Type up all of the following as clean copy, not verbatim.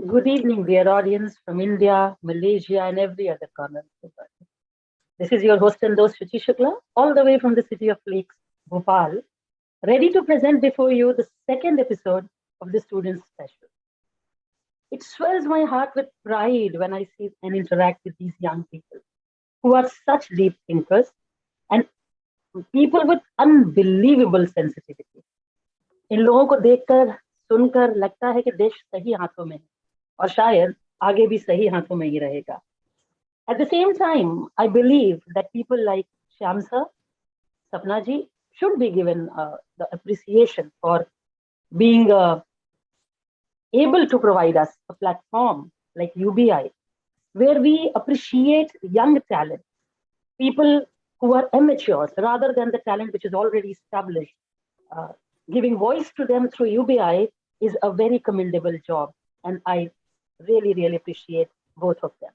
Good evening, dear audience from India, Malaysia, and every other corner of the world. This is your host and host, Shuchi Shukla, all the way from the city of lakes, Bhopal, ready to present before you the second episode of the Students Special. It swells my heart with pride when I see and interact with these young people who are such deep thinkers and people with unbelievable sensitivity. इन लोगों को देखकर सुनकर लगता है कि देश सही हाथों में है और शायद आगे भी सही हाथों में ही रहेगा. At the same time, I believe that people like Shyam sir, Sapna ji should be given the appreciation for being able to provide us a platform like UBI where we appreciate young talent, people who are amateurs rather than the talent which is already established. Uh, Giving voice to them through UBI is a very commendable job, and I really, really appreciate both of them.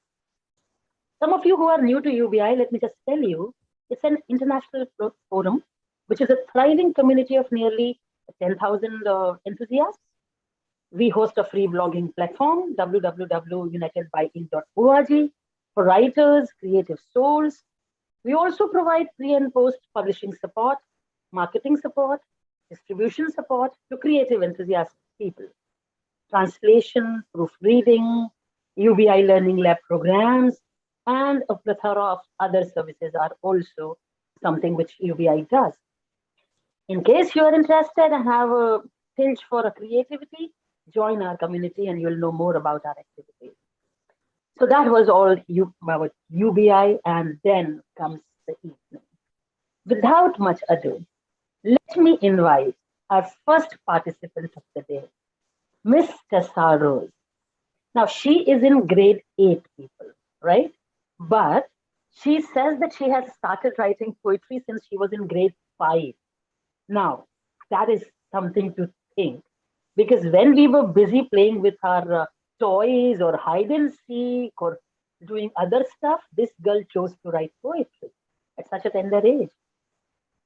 Some of you who are new to UBI, let me just tell you, it's an international forum, which is a thriving community of nearly 10,000 enthusiasts. We host a free blogging platform, www.unitedbyink.org, for writers, creative souls. We also provide pre and post publishing support, marketing support, distribution support to creative enthusiastic people. Translation, proofreading, UBI Learning Lab programs, and a plethora of other services are also something which UBI does. In case you are interested and have a pinch for a creativity, join our community and you'll know more about our activities. So that was all about UBI, and then comes the evening. Without much ado, let me invite our first participant of the day, Miss Tessa Rose. Now, she is in grade 8, people, right? But she says that she has started writing poetry since she was in grade 5. Now, that is something to think because when we were busy playing with our toys or hide and seek or doing other stuff, this girl chose to write poetry at such a tender age.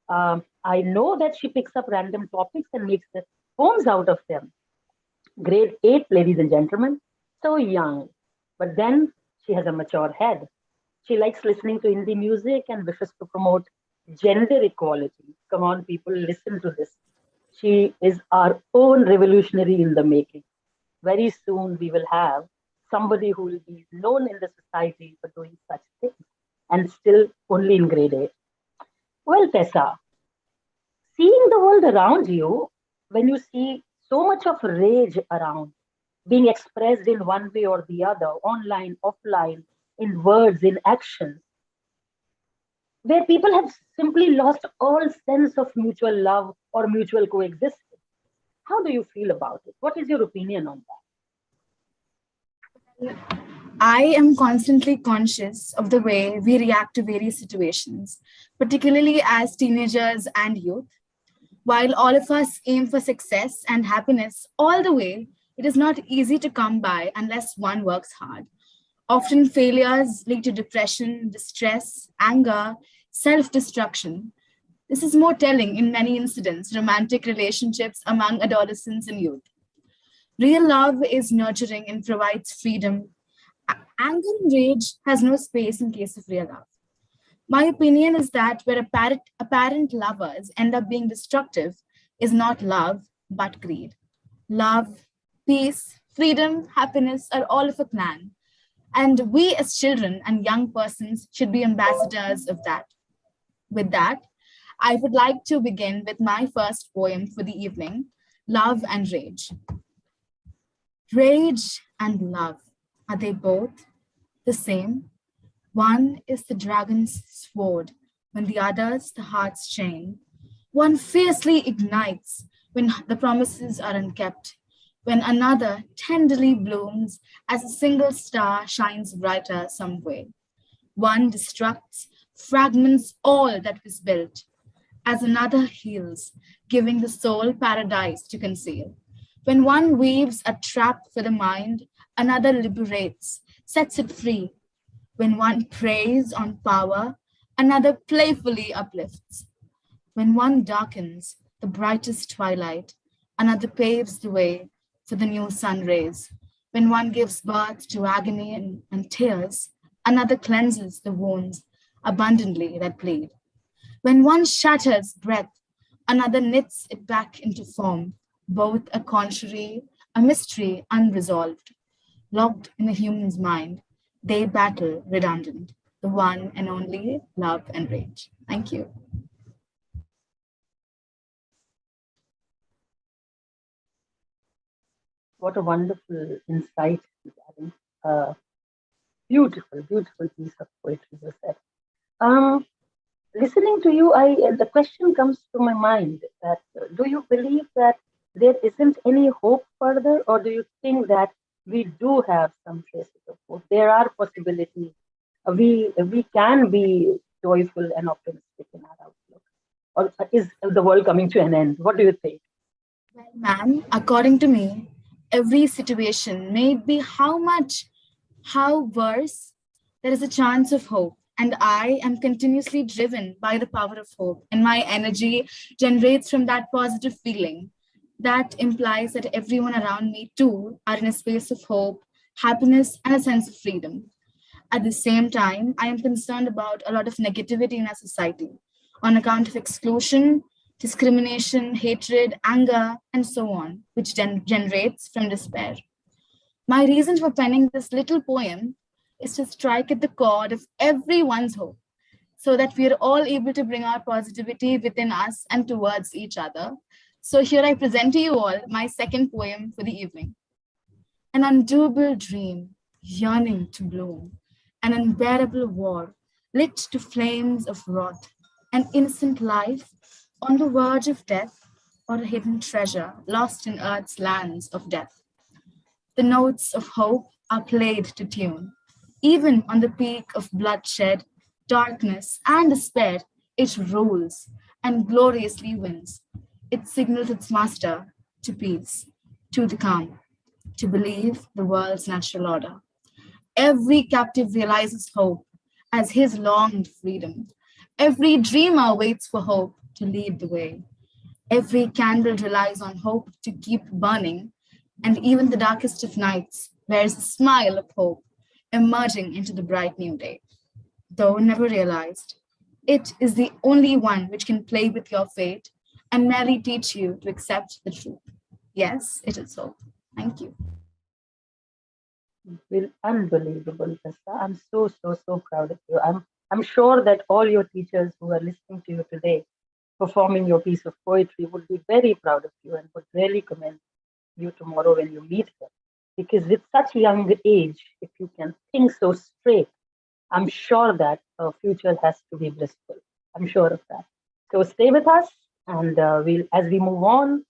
I know that she picks up random topics and makes the poems out of them. Grade 8, ladies and gentlemen, so young. But then she has a mature head. She likes listening to indie music and wishes to promote gender equality. Come on, people, listen to this. She is our own revolutionary in the making. Very soon we will have somebody who will be known in the society for doing such things and still only in grade 8. Well, Tessa, seeing the world around you, when you see so much of rage around, being expressed in one way or the other, online, offline, in words, in actions, where people have simply lost all sense of mutual love or mutual coexistence. How do you feel about it? What is your opinion on I am constantly conscious of the way we react to various situations, particularly as teenagers and youth. While all of us aim for success and happiness all the way, it is not easy to come by unless one works hard. Often failures lead to depression, distress, anger, self destruction. This is more telling in many incidents, romantic relationships among adolescents and youth. Real love is nurturing and provides freedom. Anger and rage has no space in case of real love. My opinion is that where apparent lovers end up being destructive is not love, but greed. Love, peace, freedom, happiness are all of a clan. And we as children and young persons should be ambassadors of that. With that, I would like to begin with my first poem for the evening, Love and Rage. Rage and love, are they both the same? One is the dragon's sword, when the other's the heart's chain. One fiercely ignites when the promises are unkept, when another tenderly blooms as a single star shines brighter some way. One destructs, fragments all that was built, as another heals, giving the soul paradise to conceal. When one weaves a trap for the mind, another liberates, sets it free. When one preys on power, another playfully uplifts. When one darkens the brightest twilight, another paves the way for the new sun rays. When one gives birth to agony and tears, another cleanses the wounds abundantly that bleed. When one shatters breath, another knits it back into form, both a contrary, a mystery unresolved. Locked in a human's mind, they battle redundant, the one and only love and rage. Thank you. What a wonderful insight, Gavin. Uh, Beautiful, beautiful piece of poetry you said. Um, Listening to you, the question comes to my mind that do you believe that there isn't any hope further, or do you think that we do have some traces of hope? There are possibilities. We can be joyful and optimistic in our outlook, or is the world coming to an end? What do you think? Well, ma'am, according to me, every situation may be how worse, there is a chance of hope. And I am continuously driven by the power of hope, and my energy generates from that positive feeling. That implies that everyone around me too are in a space of hope, happiness, and a sense of freedom. At the same time, I am concerned about a lot of negativity in our society on account of exclusion, discrimination, hatred, anger, and so on, which generates from despair. My reason for penning this little poem is to strike at the chord of everyone's hope so that we are all able to bring our positivity within us and towards each other. So, here I present to you all my second poem for the evening. An undoable dream, yearning to bloom, an unbearable war, lit to flames of wrath, an innocent life on the verge of death, or a hidden treasure lost in earth's lands of death. The notes of hope are played to tune. Even on the peak of bloodshed, darkness, and despair, it rules and gloriously wins. It signals its master to peace, to the calm, to believe the world's natural order. Every captive realizes hope as his longed freedom. Every dreamer waits for hope to lead the way. Every candle relies on hope to keep burning, and even the darkest of nights wears a smile of hope emerging into the bright new day. Though never realized, it is the only one which can play with your fate and merely teach you to accept the truth. Yes, it is hope. Thank you. Well, unbelievable, Tessa. I'm so proud of you. I'm sure that all your teachers who are listening to you today performing your piece of poetry would be very proud of you and would really commend you tomorrow when you meet them. Because with such young age, if you can think so straight, I'm sure that our future has to be blissful. I'm sure of that. So stay with us, and we'll as we move on,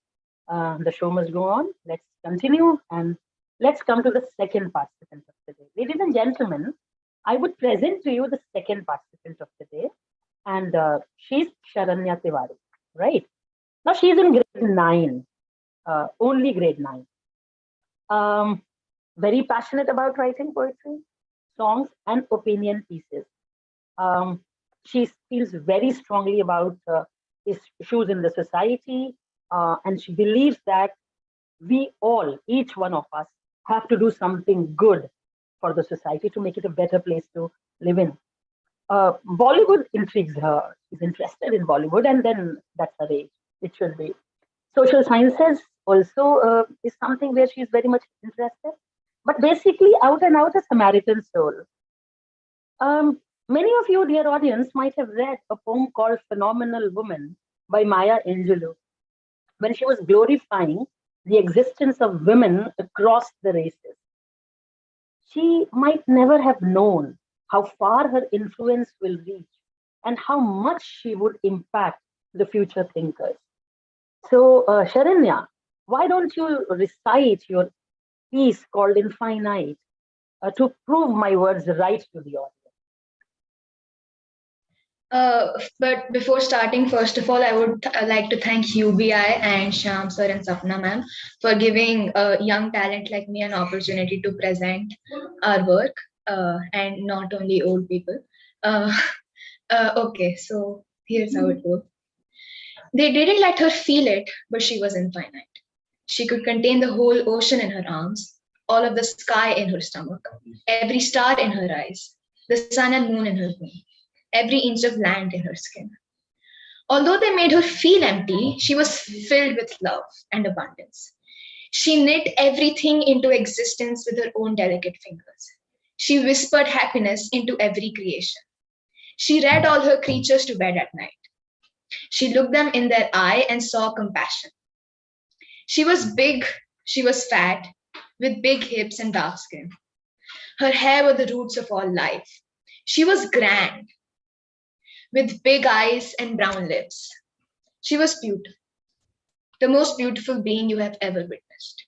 the show must go on. Let's continue, and let's come to the second participant of the day. Ladies and gentlemen, I would present to you the second participant of the day, and she's Sharanya Tiwari, right? Now she's in grade 9, only grade 9. Very passionate about writing poetry, songs, and opinion pieces. Um, she feels very strongly about issues in the society, and she believes that we all, each one of us, have to do something good for the society to make it a better place to live in. Bollywood intrigues her. She's interested in Bollywood, and then that's her age. It should be. Social sciences also is something where she's very much interested. But basically, out and out, a Samaritan soul. Many of you, dear audience, might have read a poem called Phenomenal Woman by Maya Angelou, when she was glorifying the existence of women across the races. She might never have known how far her influence will reach and how much she would impact the future thinkers. So, Sharanya, why don't you recite your piece called Infinite to prove my words right to the audience? But before starting, first of all, I would like to thank UBI and Sham sir and Sapna ma'am for giving a young talent like me an opportunity to present our work, and not only old people. Uh, okay, so here's how it goes. They didn't let her feel it, but she was infinite. She could contain the whole ocean in her arms. all of the sky in her stomach, every star in her eyes, the sun and moon in her womb, every inch of land in her skin. Although they made her feel empty, she was filled with love and abundance. She knit everything into existence with her own delicate fingers. She whispered happiness into every creation. She read all her creatures to bed at night. She looked them in their eye and saw compassion. She was big, she was fat, with big hips and dark skin. Her hair were the roots of all life. She was grand, with big eyes and brown lips. She was beautiful, the most beautiful being you have ever witnessed.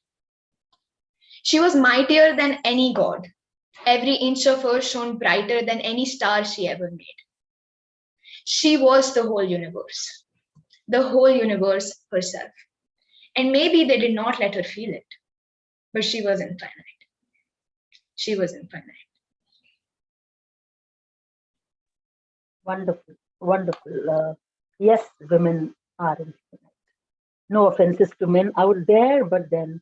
She was mightier than any god. Every inch of her shone brighter than any star she ever made. She was the whole universe herself. And maybe they did not let her feel it, but she was infinite. She was infinite. Wonderful, wonderful. Yes, women are infinite. No offenses to men out there, but then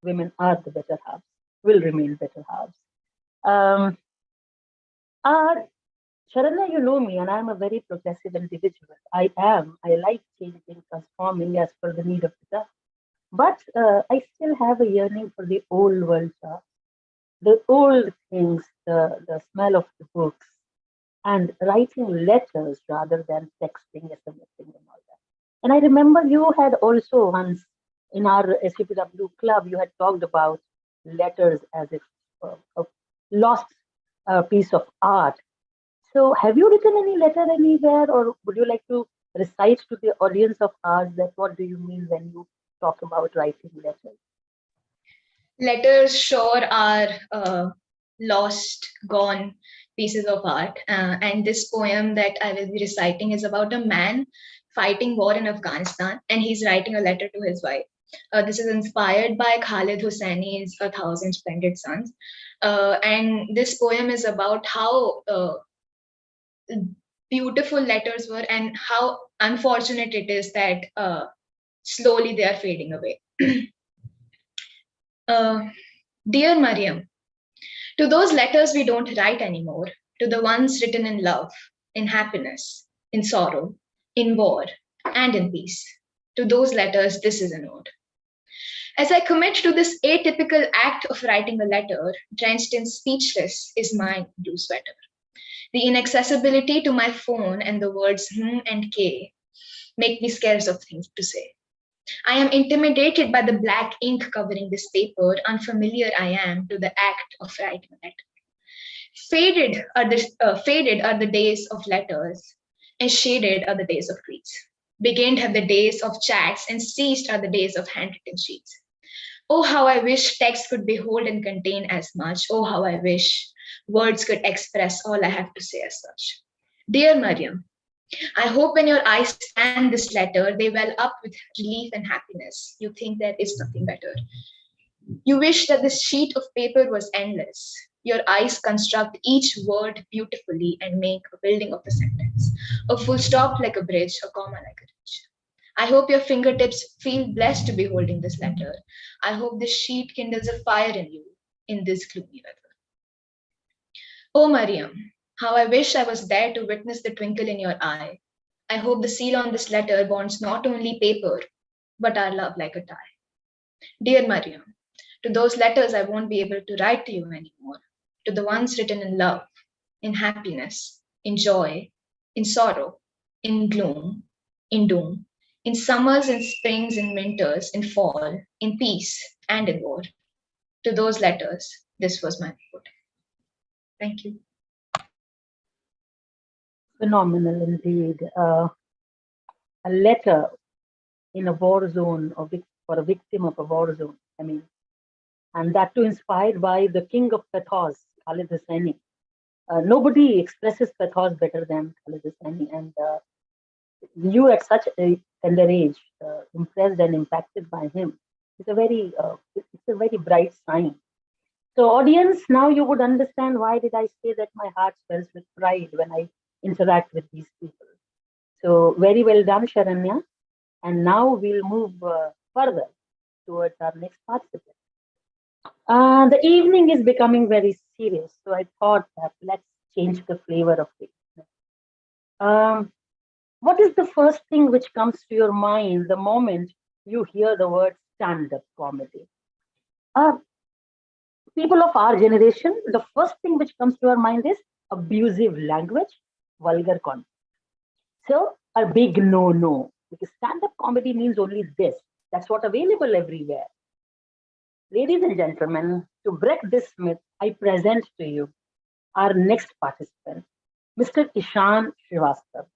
women are the better halves, will remain better halves. Sharanya, you know me, and I'm a very progressive individual. I like changing, transforming as per the need of the time. But I still have a yearning for the old world stuff, the old things, the smell of the books, and writing letters rather than texting, SMSing, and all that. And I remember you had also once in our SUPW club, you had talked about letters as if a lost piece of art. So, have you written any letter anywhere, or would you like to recite to the audience of ours that what do you mean when you talk about writing letters? Letters sure are lost, gone pieces of art. And this poem that I will be reciting is about a man fighting war in Afghanistan, and he's writing a letter to his wife. This is inspired by Khalid Hosseini's A Thousand Splendid Suns. And this poem is about how beautiful letters were and how unfortunate it is that slowly they are fading away. Dear Mariam, to those letters we don't write anymore, to the ones written in love, in happiness, in sorrow, in war, and in peace, to those letters, this is an ode. As I commit to this atypical act of writing a letter, drenched in speechless is my blue sweater. The inaccessibility to my phone and the words and K make me scarce of things to say. I am intimidated by the black ink covering this paper, unfamiliar I am to the act of writing a letter. Faded are the days of letters, and shaded are the days of tweets. Beginned have the days of chats, and ceased are the days of handwritten sheets. Oh, how I wish text could behold and contain as much. Oh, how I wish words could express all I have to say as such. Dear Mariam, I hope when your eyes scan this letter, they well up with relief and happiness. You think there is nothing better. You wish that this sheet of paper was endless. Your eyes construct each word beautifully and make a building of a sentence. A full stop like a bridge, a comma like a ridge. I hope your fingertips feel blessed to be holding this letter. I hope this sheet kindles a fire in you in this gloomy weather. Oh, Mariam, how I wish I was there to witness the twinkle in your eye. I hope the seal on this letter bonds not only paper, but our love like a tie. Dear Mariam, to those letters I won't be able to write to you anymore, to the ones written in love, in happiness, in joy, in sorrow, in gloom, in doom, in summers, in springs, in winters, in fall, in peace, and in war. To those letters, this was my report. Thank you. Phenomenal indeed. A letter in a war zone or for a victim of a war zone. I mean, and that too inspired by the king of pathos, Khalid Hosseini. Nobody expresses pathos better than Khalid Hosseini, and you at such a tender age, impressed and impacted by him. It's a very bright sign. So, audience, now you would understand why did I say that my heart swells with pride when I interact with these people. So, very well done, Sharanya. And now we'll move further towards our next participant. The evening is becoming very serious, so I thought that let's change the flavor of it. Um, what is the first thing which comes to your mind the moment you hear the word stand-up comedy? Uh, People of our generation, the first thing which comes to our mind is abusive language, vulgar content. So a big no, because stand-up comedy means only this. That's what available everywhere. Ladies and gentlemen, to break this myth, I present to you our next participant, Mr. Kishan Srivastava.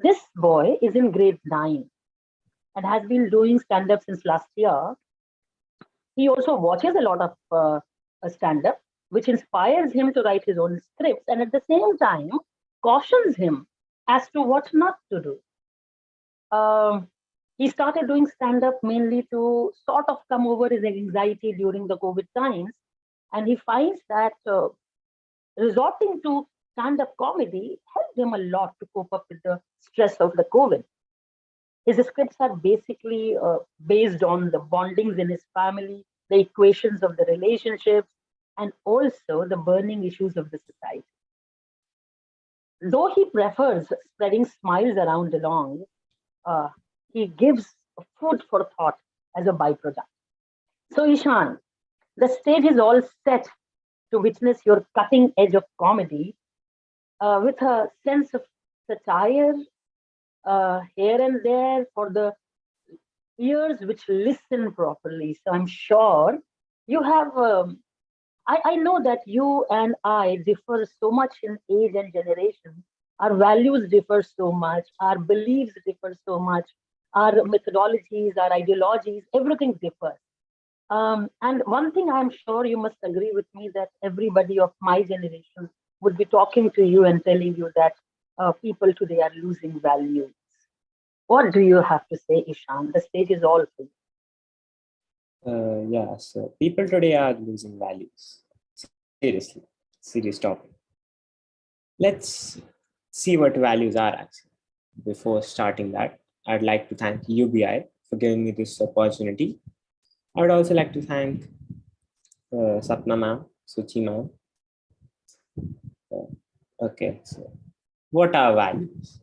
This boy is in grade 9 and has been doing stand-up since last year. He also watches a lot of stand-up, which inspires him to write his own scripts and at the same time cautions him as to what not to do. Um, he started doing stand-up mainly to sort of come over his anxiety during the COVID times, and he finds that resorting to stand-up comedy helped him a lot to cope up with the stress of the COVID. His scripts are basically based on the bondings in his family, the equations of the relationships, and also the burning issues of the society. Though he prefers spreading smiles around along, uh, he gives food for thought as a byproduct. So, Ishan, the stage is all set to witness your cutting edge of comedy with a sense of satire here and there for the ears which listen properly. So I'm sure you have. I know that you and I differ so much in age and generation. Our values differ so much. Our beliefs differ so much. Our methodologies, our ideologies, everything differs. And one thing I'm sure you must agree with me that everybody of my generation would be talking to you and telling you that people today are losing values. What do you have to say, Ishan? The stage is all for you. Yeah, so people today are losing values. Seriously, serious topic. Let's see what values are actually. Before starting that, I'd like to thank UBI for giving me this opportunity. I would also like to thank Sapna ma'am, Suchi ma'am. Okay, so what are values?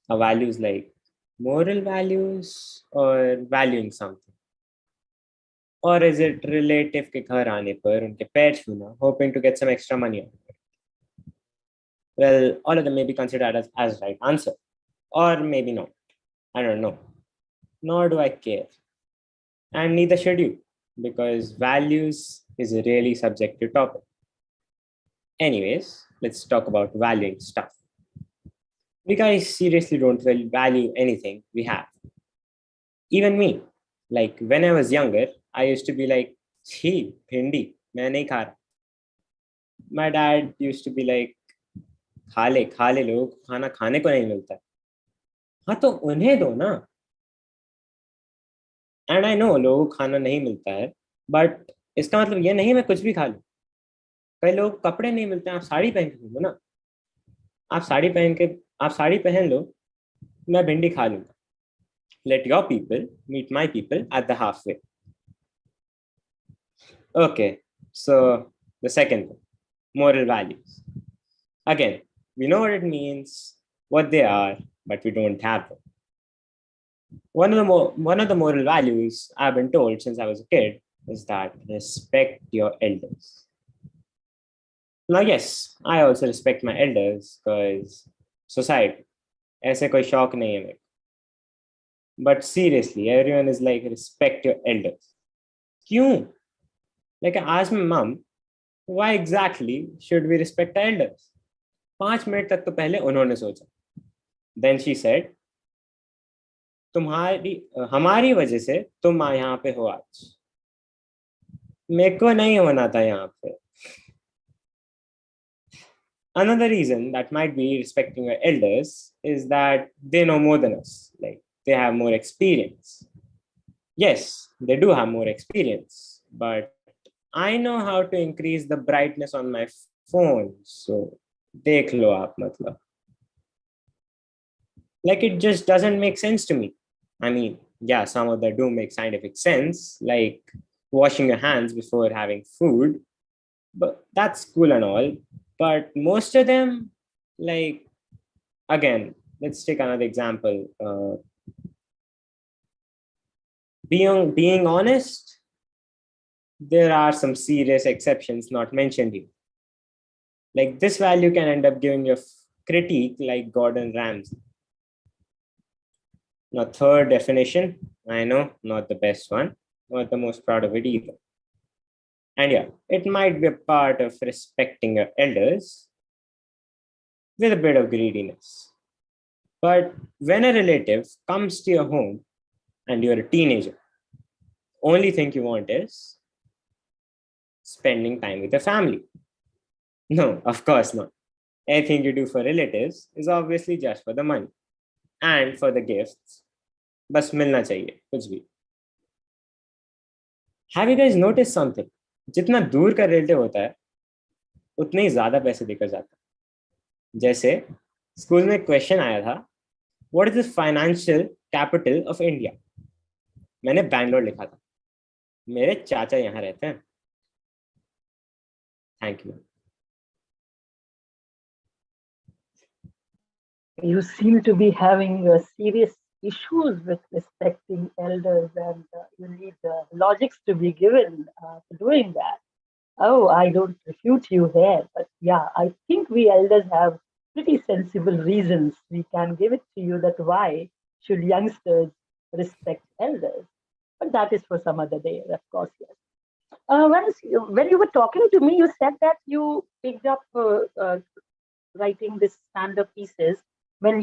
Are values like moral values or valuing something? Or is it relative के घर आने पर उनके पैर छूना, hoping to get some extra money out of it? Well, all of them may be considered as right answer, or maybe not. I don't know. Nor do I care. And neither should you, because values is a really subjective topic. Anyways, let's talk about valuing stuff. We guys seriously don't value anything we have. Even me. Like when I was younger, I used to be like, "Chhi, bhindi, main nahi kha raha." My dad used to be like, खा ले लोग खाना खाने को नहीं मिलता हाँ तो उन्हें दो ना एंड आई नो लोगों को खाना नहीं मिलता है बट इसका मतलब ये नहीं मैं कुछ भी खा लूं कई लोग कपड़े नहीं मिलते हैं आप साड़ी पहन के घूमो ना आप साड़ी पहन लो मैं भिंडी खा लूंगा let your people meet my people at the halfway. Okay, so the second one, moral values. Again, we know what it means, what they are, but we don't have them. One of the moral values I've been told since I was a kid is that respect your elders. Now, yes, I also respect my elders because society, ऐसे कोई शौक नहीं है मेरे. But seriously, everyone is like, respect your elders. क्यों? Like I asked my mom, why exactly should we respect our elders? 5 minute तक तो पहले उन्होंने सोचा. Then she said, हमारी वजह से तुम यहाँ पे हो आज. मेरे को नहीं होना था यहाँ पे. Another reason that might be respecting your elders is that they know more than us. Like they have more experience. Yes, they do have more experience, but I know how to increase the brightness on my phone. So, dekh lo aap matlab. Like it just doesn't make sense to me. I mean, yeah, some of them do make scientific sense. Like washing your hands before having food. But that's cool and all. But most of them, like, again, let's take another example. Being honest, there are some serious exceptions not mentioned here. Like this value can end up giving you a critique like Gordon Ramsay. Now, third definition, I know, not the best one, not the most proud of it either. And yeah, it might be a part of respecting your elders with a bit of greediness. But when a relative comes to your home and you're a teenager, only thing you want is spending time with your family. No, of course not. Anything you do for relatives is obviously just for the money and for the gifts. बस मिलना चाहिए कुछ भी. Have you guys noticed something? जितना दूर का relative होता है उतने ही ज्यादा पैसे देकर जाता है. जैसे स्कूल में क्वेश्चन आया था, what is the financial capital of India. मैंने बैंगलोर लिखा था. मेरे चाचा यहाँ रहते हैं. Thank you. You seem to be having serious issues with respecting elders, and you need logics to be given for doing that. Oh, I don't refute you here, but yeah, I think we elders have pretty sensible reasons. We can give it to you that why should youngsters respect elders? But that is for some other day, of course, yes. When you were talking to me, you said that you picked up writing this stand-up pieces when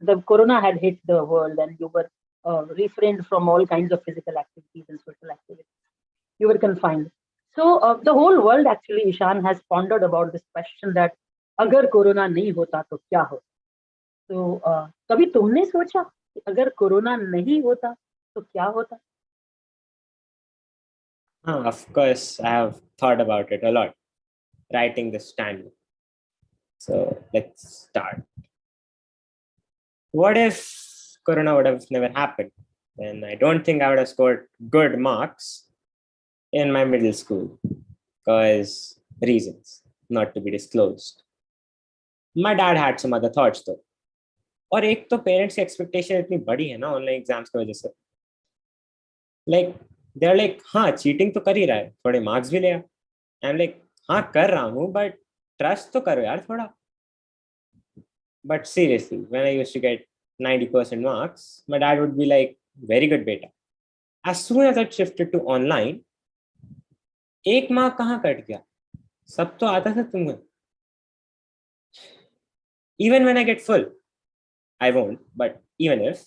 the corona had hit the world and you were refrained from all kinds of physical activities and social activities. You were confined. So the whole world actually, Ishan, has pondered about this question that अगर corona नहीं होता तो क्या होता. तो कभी तुमने सोचा कि अगर कोरोना नहीं होता तो क्या होता? Of course, I have thought about it a lot, writing this stand. So let's start. What if Corona would have never happened? Then I don't think I would have scored good marks in my middle school because reasons not to be disclosed. My dad had some other thoughts though. और एक तो parents की expectation इतनी बड़ी है ना online exams की वजह से. लाइक दे आर लाइक हाँ चीटिंग तो कर ही रहा है, थोड़े मार्क्स भी ले आ. आई एम लाइक हाँ कर रहा हूँ बट ट्रस्ट तो करो यार थोड़ा. But seriously, when I used to get 90% marks, my dad would be like, very good beta. As soon as I shifted to online, एक मार्क कहाँ कट गया, सब तो आता था तुम्हें. Even when I get full, I won't, but even if,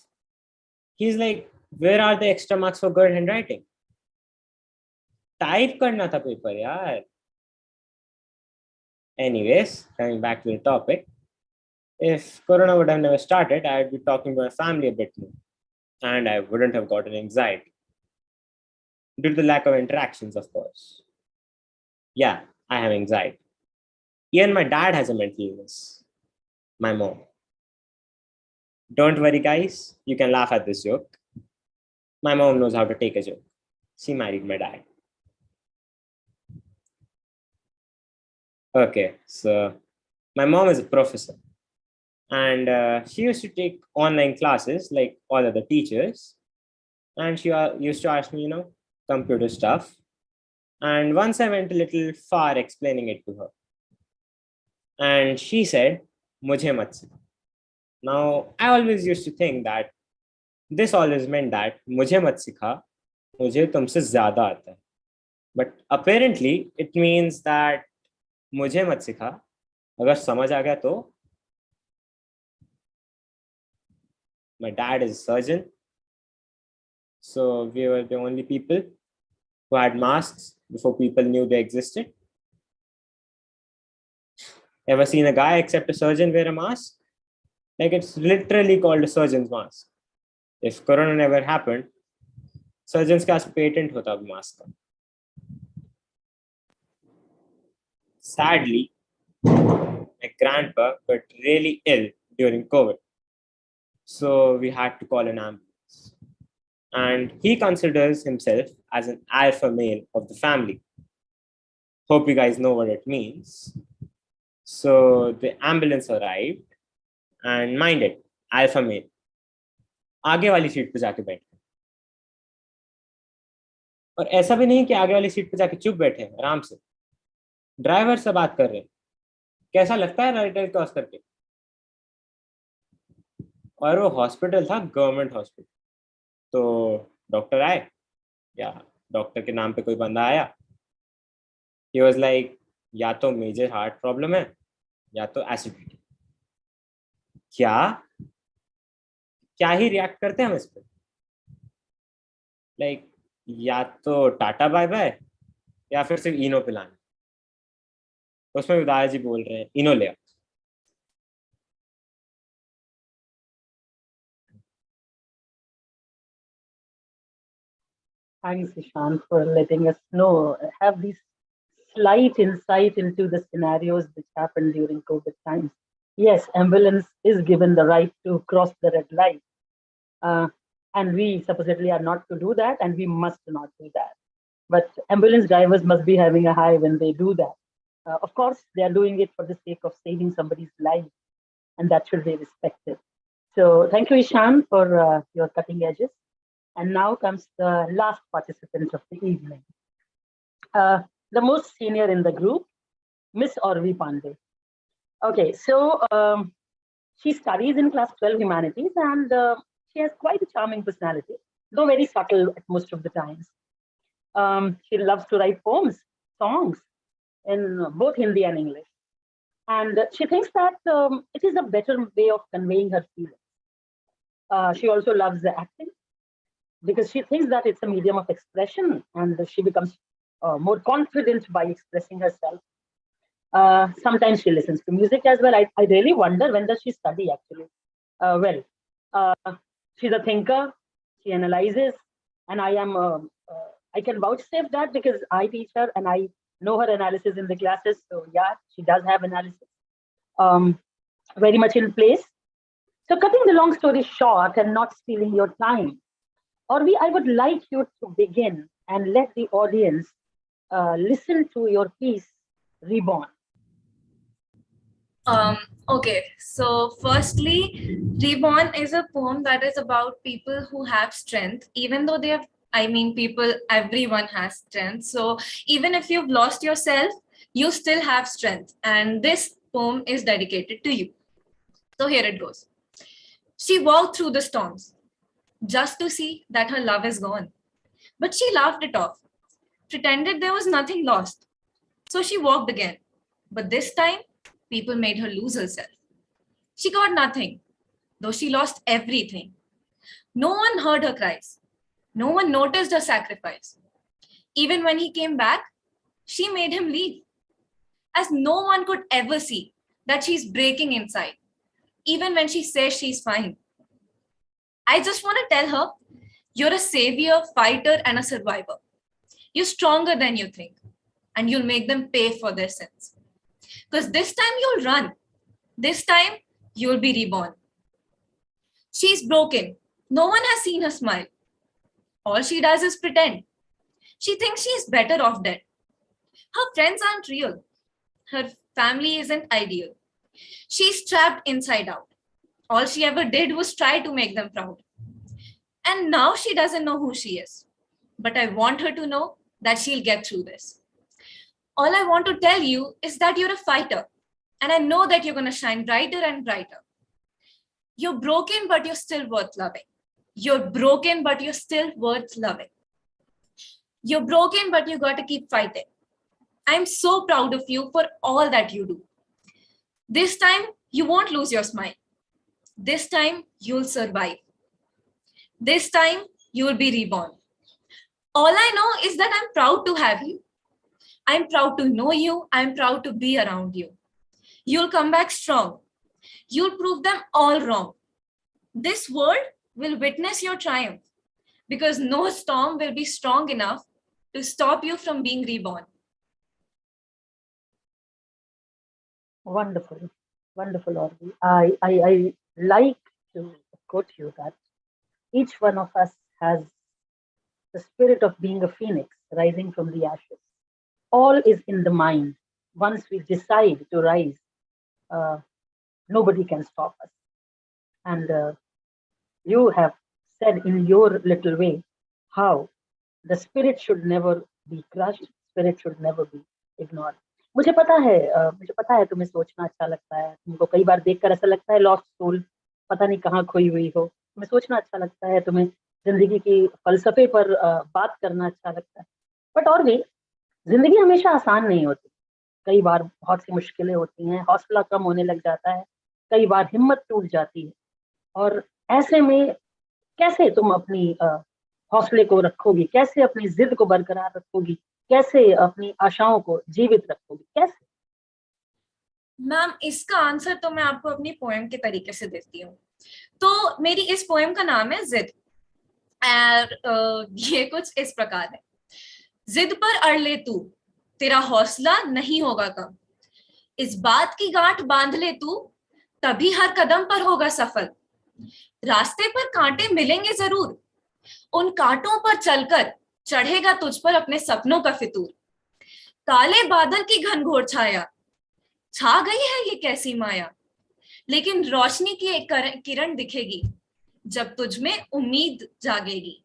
he's like, where are the extra marks for good handwriting? Type करना था पेपर यार. Anyways, coming back to the topic, if Corona would have never started, I would be talking to my family a bit more, and I wouldn't have gotten anxiety due to the lack of interactions, of course. Yeah, I have anxiety. Even my dad has a mental illness. My mom. Don't worry, guys. You can laugh at this joke. My mom knows how to take a joke. She married my dad. Okay, so my mom is a professor. And she used to take online classes like all other teachers. And she used to ask me, computer stuff. And once I went a little far explaining it to her. And she said, "Mujhe mat sikha." Now, I always used to think that this always meant that "mujhe mat sikha," mujhe tumse zyada aata hai. But apparently, it means that "mujhe mat sikha," agar samajh aa gaya to. My dad is a surgeon. So we were the only people who had masks before people knew they existed. Ever seen a guy except a surgeon wear a mask? Like it's literally called a surgeon's mask. If Corona never happened, surgeons का patent होता अब mask का. Sadly, my grandpa got really ill during COVID. So we had to call an ambulance. and he considers himself as an alpha male of the family. Hope you guys know what it means. So the ambulance arrived, and mind it, alpha male आगे वाली seat पे जाके बैठे, और ऐसा भी नहीं कि आगे वाली सीट पे जाके चुप बैठे हैं, आराम से ड्राइवर से बात कर रहे हैं, कैसा लगता है राइट क्रॉस करके। और वो हॉस्पिटल था गवर्नमेंट हॉस्पिटल, तो डॉक्टर आए, या डॉक्टर के नाम पे कोई बंदा आया, ही वाज लाइक या तो मेजर हार्ट प्रॉब्लम है या तो एसिडिटी। क्या क्या ही रिएक्ट करते हैं हम इस पे, लाइक या तो टाटा बाय बाय या फिर सिर्फ इनो पिलाना। उसमें दादाजी बोल रहे हैं इनो ले आओ। Thanks, Ishan, for letting us know, have this slight insight into the scenarios which happened during COVID times. Yes, ambulance is given the right to cross the red light. And we supposedly are not to do that, and we must not do that. But ambulance drivers must be having a high when they do that. Of course, they are doing it for the sake of saving somebody's life, and that should be respected. So thank you, Ishan, for your cutting edges. And now comes the last participant of the evening. The most senior in the group, Miss Orvi Pandey. Okay, so she studies in class 12 humanities, and she has quite a charming personality, though very subtle at most of the times. She loves to write poems, songs in both Hindi and English. And she thinks that it is a better way of conveying her feelings. She also loves the acting because she thinks that it's a medium of expression, and she becomes more confident by expressing herself. Sometimes she listens to music as well. I really wonder, when does she study actually? She's a thinker. She analyzes, and I can vouchsafe that because I teach her and I know her analysis in the classes. So yeah, she does have analysis, very much in place. So cutting the long story short and not stealing your time, I would like you to begin and let the audience listen to your piece, Reborn. Okay, so firstly, Reborn is a poem that is about people who have strength, even though they have, everyone has strength. So even if you've lost yourself, you still have strength. And this poem is dedicated to you. So here it goes. She walked through the storms just to see that her love is gone. But she laughed it off, pretended there was nothing lost. So she walked again. But this time, people made her lose herself. She got nothing, though she lost everything. No one heard her cries. No one noticed her sacrifice. Even when he came back, she made him leave, as no one could ever see that she's breaking inside, even when she says she's fine. I just want to tell her, you're a savior, fighter, and a survivor. You're stronger than you think, and you'll make them pay for their sins. Because this time you'll run. This time you'll be reborn. She's broken. No one has seen her smile. All she does is pretend. She thinks she's better off dead. Her friends aren't real. Her family isn't ideal. She's trapped inside out. All she ever did was try to make them proud. And now she doesn't know who she is. But I want her to know that she'll get through this. All I want to tell you is that you're a fighter. And I know that you're going to shine brighter and brighter. You're broken, but you're still worth loving. You're broken, but you're still worth loving. You're broken, but you got to keep fighting. I'm so proud of you for all that you do. This time, you won't lose your smile. This time, you'll survive. This time, you'll be reborn. All I know is that I'm proud to have you. I'm proud to know you. I'm proud to be around you. You'll come back strong. You'll prove them all wrong. This world will witness your triumph because no storm will be strong enough to stop you from being reborn. Wonderful, wonderful, Orvi. I like to quote you that each one of us has the spirit of being a phoenix rising from the ashes. All is in the mind. Once we decide to rise, uh, nobody can stop us. And you have said in your little way how the spirit should never be crushed, spirit should never be ignored. मुझे पता है तुम्हें सोचना अच्छा लगता है, तुमको कई बार देखकर ऐसा लगता है लॉस्ट सोल पता नहीं कहाँ खोई हुई हो, तुम्हें सोचना अच्छा लगता है, तुम्हें जिंदगी की फलसफे पर बात करना अच्छा लगता है, बट और भी जिंदगी हमेशा आसान नहीं होती, कई बार बहुत सी मुश्किलें होती हैं, हौसला कम होने लग जाता है, कई बार हिम्मत टूट जाती है, और ऐसे में कैसे तुम अपनी हौसले को रखोगी, कैसे अपनी जिद को बरकरार रखोगी, कैसे अपनी आशाओं को जीवित रखोगी, कैसे? मैम इसका आंसर तो मैं आपको अपनी पोएम के तरीके से देती हूँ। तो मेरी इस पोएम का नाम है जिद, और ये कुछ इस प्रकार है। जिद पर अड़ ले तू, तेरा हौसला नहीं होगा कम, इस बात की गांठ बांध ले तू, तभी हर कदम पर होगा सफल। रास्ते पर कांटे मिलेंगे जरूर, उन कांटों पर चलकर चढ़ेगा तुझ पर अपने सपनों का फितूर। काले बादल की घनघोर छाया छा गई है ये कैसी माया, लेकिन रोशनी की एक किरण दिखेगी जब तुझ में उम्मीद जागेगी।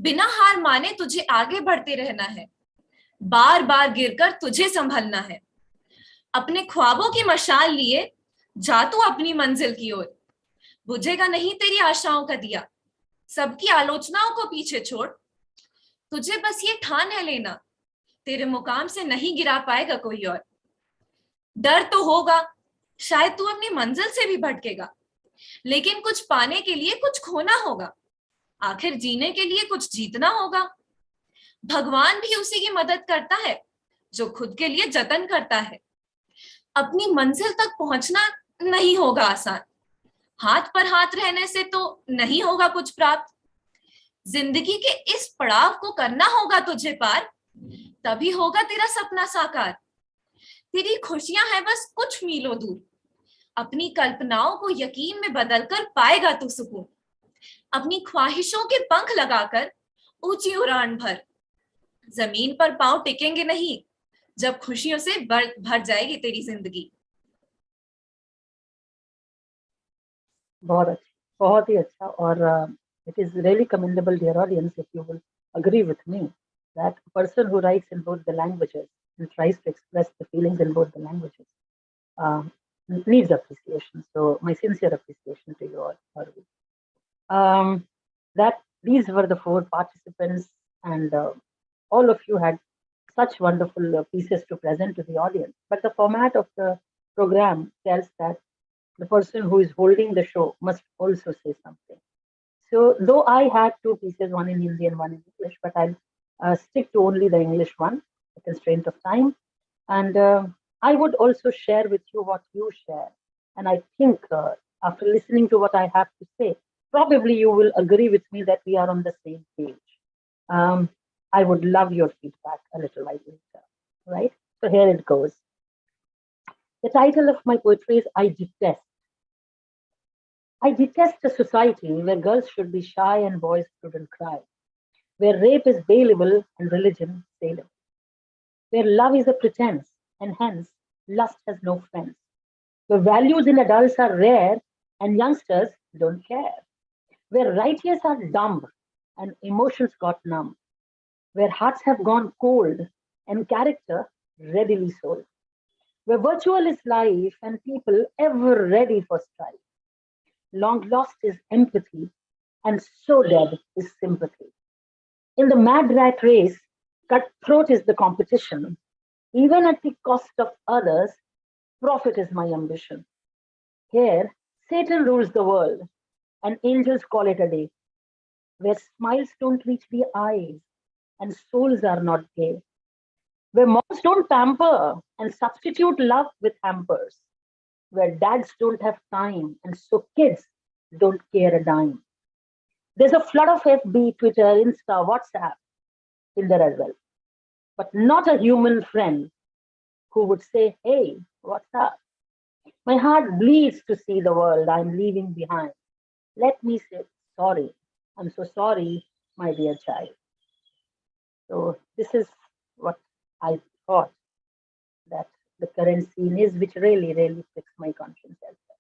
बिना हार माने तुझे आगे बढ़ते रहना है, बार बार गिरकर तुझे संभलना है। अपने ख्वाबों की मशाल लिए जा तू अपनी मंजिल की ओर, बुझेगा नहीं तेरी आशाओं का दिया, सबकी आलोचनाओं को पीछे छोड़। तुझे बस ये ठान है लेना, तेरे मुकाम से नहीं गिरा पाएगा कोई और। डर तो होगा, शायद तू अपनी मंजिल से भी भटकेगा, लेकिन कुछ पाने के लिए कुछ खोना होगा, आखिर जीने के लिए कुछ जीतना होगा। भगवान भी उसी की मदद करता है जो खुद के लिए जतन करता है। अपनी मंजिल तक पहुंचना नहीं होगा आसान, हाथ पर हाथ रहने से तो नहीं होगा कुछ प्राप्त। जिंदगी के इस पड़ाव को करना होगा तुझे पार, तभी होगा तेरा सपना साकार। तेरी खुशियां हैं बस कुछ मीलों दूर, अपनी कल्पनाओं को यकीन में बदलकर पाएगा तू सुकून। अपनी ख्वाहिशों के पंख लगाकर ऊंची उड़ान भर, जमीन पर पांव टिकेंगे नहीं जब खुशियों से भर जाएगी तेरी जिंदगी। बहुत अच्छा, बहुत ही अच्छा, और it is really commendable, dear audience, if you will agree with me that a person who writes in both the languages and tries to express the feelings in both the languages needs appreciation. So my sincere appreciation to you all. That these were the 4 participants, and all of you had such wonderful pieces to present to the audience. But the format of the program tells that the person who is holding the show must also say something. So though I had 2 pieces, one in Hindi and one in English, but I'll stick to only the English one, the constraint of time. And I would also share with you what you share. And I think after listening to what I have to say, probably you will agree with me that we are on the same page. I would love your feedback a little while later, right? So here it goes. The title of my poetry is I Detest. I detest a society where girls should be shy and boys shouldn't cry, where rape is bailable and religion saleable, where love is a pretense and hence lust has no friends, where values in adults are rare and youngsters don't care, where right ears are dumb and emotions got numb, where hearts have gone cold and character readily sold, where virtual is life and people ever ready for strife. Long lost is empathy, and so dead is sympathy. In the mad rat race, cutthroat is the competition. Even at the cost of others, profit is my ambition. Here, Satan rules the world, and angels call it a day, where smiles don't reach the eyes, and souls are not gay, where moms don't pamper and substitute love with hampers, where dads don't have time and so kids don't care a dime. There's a flood of FB, Twitter, Insta, WhatsApp in there as well, but not a human friend who would say, hey, what's up? My heart bleeds to see the world I'm leaving behind. Let me say sorry. I'm so sorry, my dear child. So this is what I thought that the current scene is, which really, really pricks my conscience as well.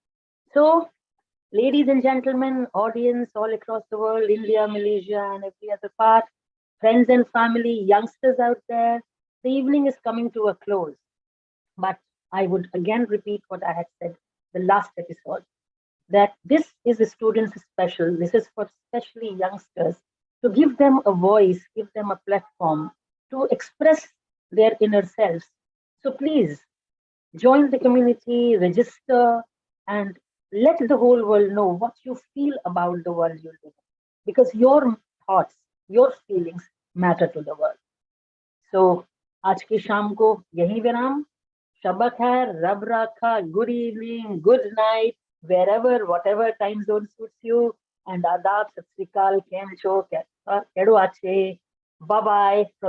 So, ladies and gentlemen, audience all across the world, India, Malaysia, and every other part, friends and family, youngsters out there, the evening is coming to a close. But I would again repeat what I had said the last episode, that this is a students special. This is for especially youngsters, to give them a voice, give them a platform to express their inner selves. So please join the community, register, and let the whole world know what you feel about the world you live in. Because your thoughts, your feelings matter to the world. So आज की शाम को यही विराम. शब खैर, रब राखा, good evening, good night, wherever, whatever time zone suits you. And adab, sat sri akal, kem cho, kedu ache. Bye bye.